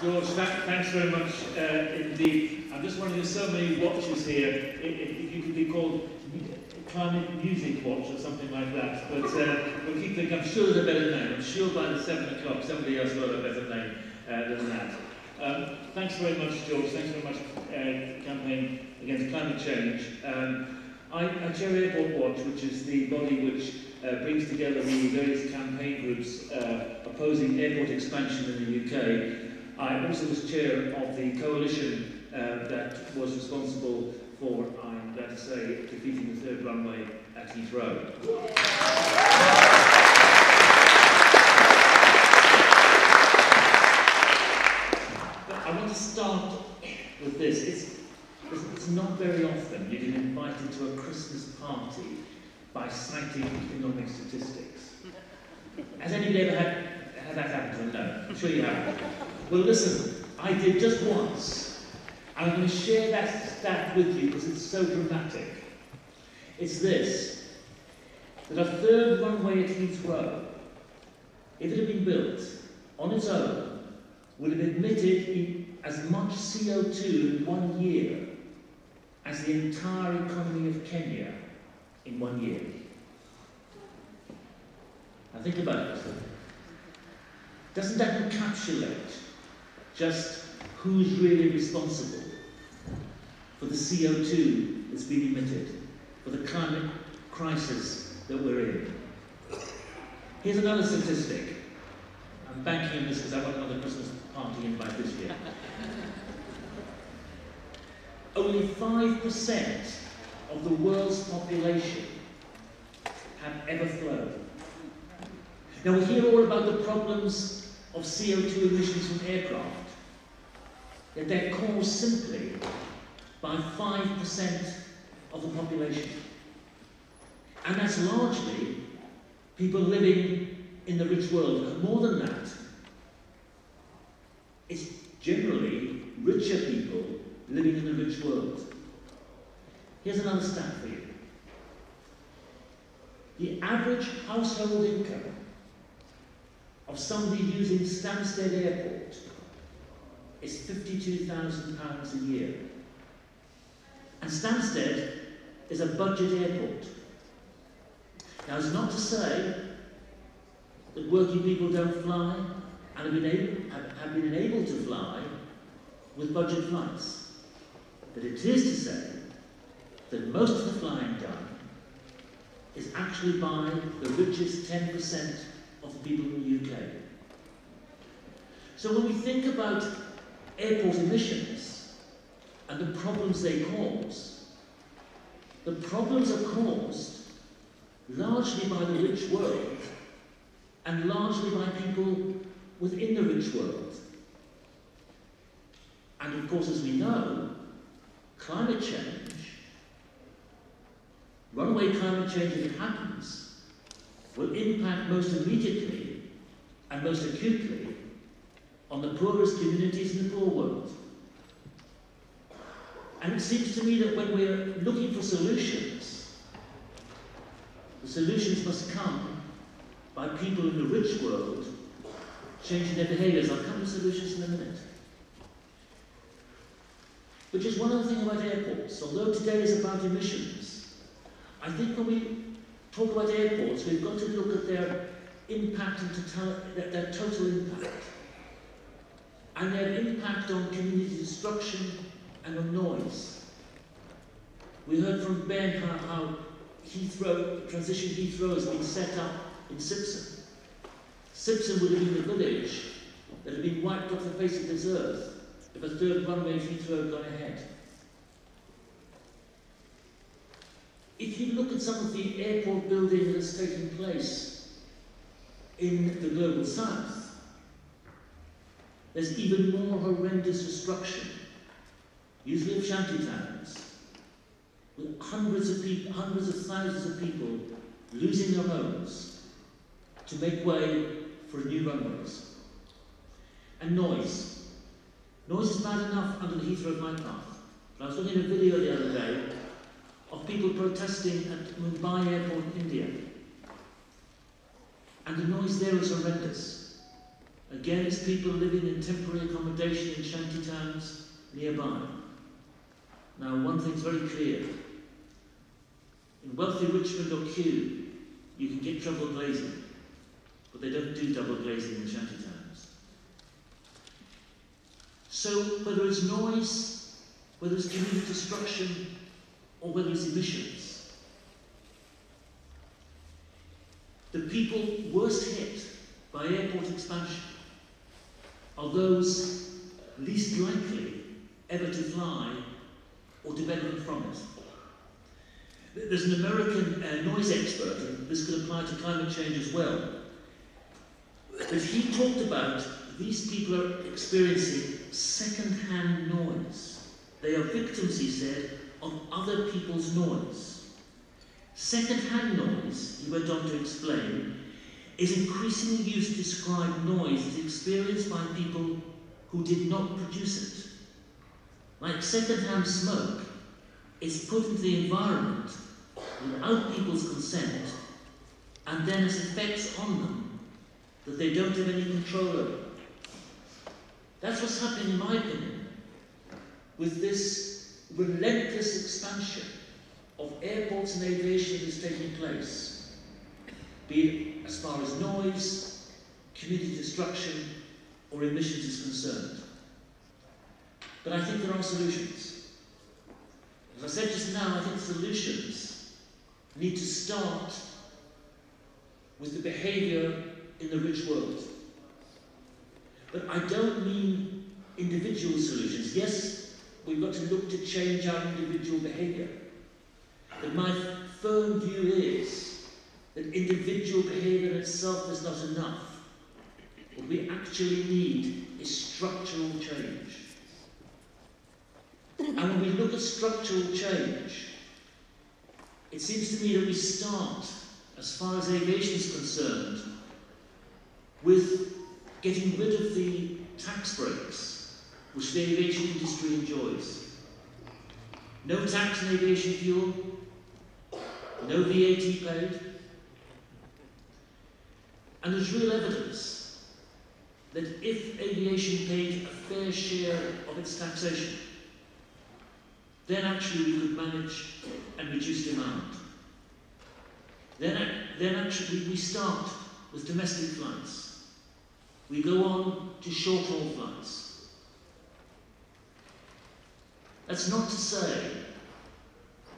George, thanks very much indeed. I'm just wondering, there's so many watches here, if you could be called Climate Music Watch or something like that. But we'll keep thinking, I'm sure there's a better name. I'm sure by the 7 o'clock somebody else will have a better name than that. Thanks very much, George. Thanks very much, Campaign Against Climate Change. I chair AirportWatch, which is the body which brings together the various campaign groups opposing airport expansion in the UK. I also was chair of the coalition that was responsible for, I'm glad to say, defeating the third runway at Heathrow. But I want to start with this. It's not very often you get invited to a Christmas party by citing economic statistics. Has anybody ever had that happen? No, I'm sure you have. Well, listen, I did just once. I'm going to share that stat with you because it's so dramatic. It's this, that a third runway at Heathrow, if it had been built on its own, would have emitted as much CO2 in 1 year as the entire economy of Kenya in 1 year. Now think about it. Doesn't that encapsulate just who's really responsible for the CO2 that's been emitted, for the climate crisis that we're in? Here's another statistic. I'm banking on this because I want another Christmas party invite this year. Only 5% of the world's population have ever flown. Now we hear all about the problems of CO2 emissions from aircraft, that they're caused simply by 5% of the population. And that's largely people living in the rich world. And more than that, it's generally richer people living in the rich world. Here's another stat for you. The average household income of somebody using Stansted Airport is £52,000 a year. And Stansted is a budget airport. Now, it's not to say that working people don't fly and have been enabled to fly with budget flights. But it is to say that most of the flying done is actually by the richest 10% of the people in the UK. So when we think about airport emissions and the problems they cause, the problems are caused largely by the rich world and largely by people within the rich world. And of course, as we know, climate change, runaway climate change, if it happens, will impact most immediately and most acutely on the poorest communities in the poor world. And it seems to me that when we're looking for solutions, the solutions must come by people in the rich world changing their behaviours. I'll come to solutions in a minute. But just one other thing about airports. Although today is about emissions, I think when we talk about airports, we've got to look at their impact and their total impact. And their impact on community destruction and on noise. We heard from Ben how Transition Heathrow has been set up in Sipson. Sipson would have been the village that had been wiped off the face of this earth if a third runway at Heathrow had gone ahead. If you look at some of the airport building that's taking place in the global south, there's even more horrendous destruction, usually of shanty towns, with hundreds of thousands of people losing their homes to make way for new runways. And noise. Noise is bad enough under the Heathrow flight path. But I was looking at a video the other day of people protesting at Mumbai Airport in India. And the noise there is horrendous. against people living in temporary accommodation in shanty towns nearby. Now, one thing's very clear. In wealthy Richmond or Kew, you can get double glazing, but they don't do double glazing in shanty towns. So, whether it's noise, whether it's community destruction, or whether it's emissions, the people worst hit by airport expansion are those least likely ever to fly or to benefit from it. There's an American noise expert, and this could apply to climate change as well, but he talked about these people are experiencing second-hand noise. They are victims, he said, of other people's noise. Second-hand noise, he went on to explain, is increasingly used to describe noise as experienced by people who did not produce it. Like second-hand smoke, it's put into the environment without people's consent, and then has effects on them that they don't have any control over. That's what's happening, in my opinion, with this relentless expansion of airports and aviation that is taking place, be it as far as noise, community destruction, or emissions is concerned. But I think there are solutions. As I said just now, I think solutions need to start with the behaviour in the rich world. But I don't mean individual solutions. Yes, we've got to look to change our individual behaviour. But my firm view is that individual behaviour in itself is not enough. What we actually need is structural change. And when we look at structural change, it seems to me that we start, as far as aviation is concerned, with getting rid of the tax breaks which the aviation industry enjoys. No tax on aviation fuel, no VAT paid, and there's real evidence that if aviation paid a fair share of its taxation, then actually we could manage and reduce demand. Then actually we start with domestic flights. We go on to short-haul flights. That's not to say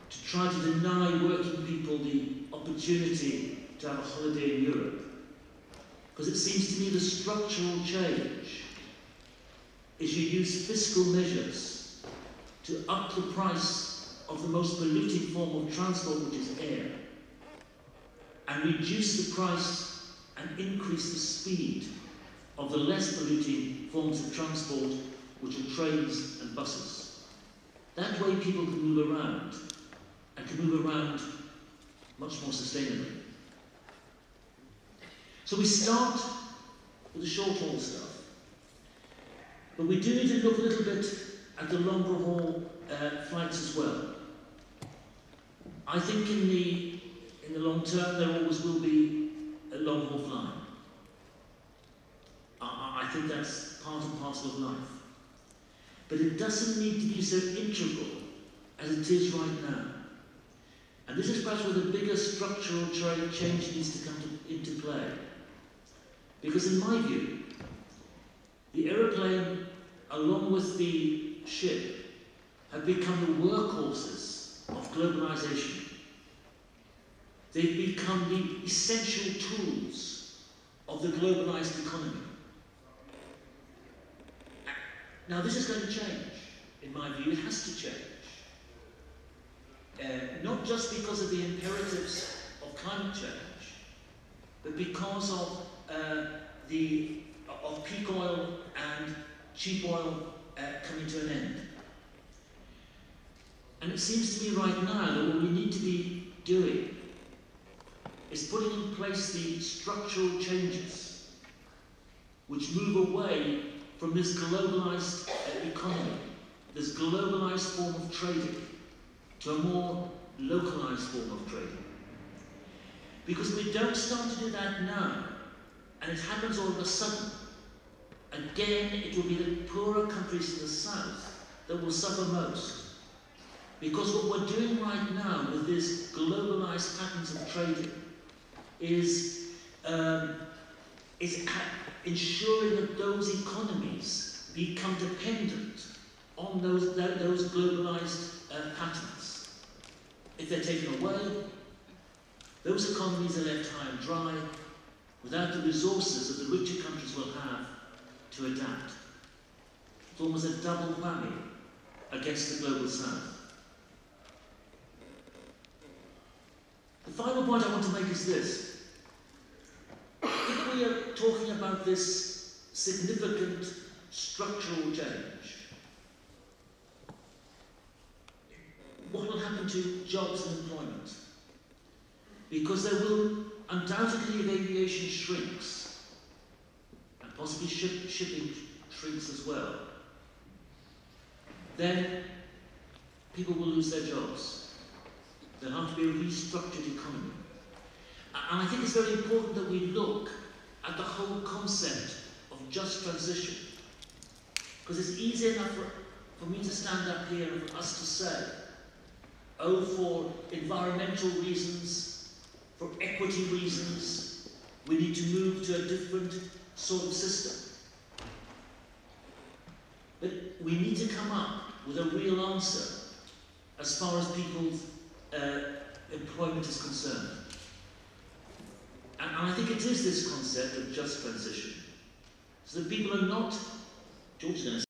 to try to deny working people the opportunity to have a holiday in Europe, because it seems to me the structural change is you use fiscal measures to up the price of the most polluting form of transport, which is air, and reduce the price and increase the speed of the less polluting forms of transport, which are trains and buses. That way people can move around, and can move around much more sustainably. So we start with the short-haul stuff, but we do need to look a little bit at the longer haul flights as well. I think in the long term there always will be a long haul flying. I think that's part and parcel of life. But it doesn't need to be so integral as it is right now. And this is perhaps where the bigger structural change needs to come into play. Because in my view, the aeroplane, along with the ship, have become the workhorses of globalization. They've become the essential tools of the globalized economy. Now this is going to change, in my view. It has to change. Not just because of the imperatives of climate change, but because of peak oil and cheap oil coming to an end. And it seems to me right now that what we need to be doing is putting in place the structural changes which move away from this globalized economy, this globalized form of trading, to a more localized form of trading. Because if we don't start to do that now, and it happens all of a sudden, again, it will be the poorer countries in the south that will suffer most. Because what we're doing right now with these globalized patterns of trading is ensuring that those economies become dependent on those globalized patterns. If they're taken away, those economies are left high and dry without the resources that the richer countries will have to adapt. It's almost a double whammy against the global south. The final point I want to make is this. If we are talking about this significant structural change, what will happen to jobs and employment? Because there will undoubtedly, if aviation shrinks, and possibly shipping shrinks as well, then people will lose their jobs. There'll have to be a restructured economy. And I think it's very important that we look at the whole concept of just transition. Because it's easy enough for me to stand up here and for us to say, oh, for environmental reasons, for equity reasons, we need to move to a different sort of system. But we need to come up with a real answer as far as people's employment is concerned. And I think it is this concept of just transition. So that people are not, George is going to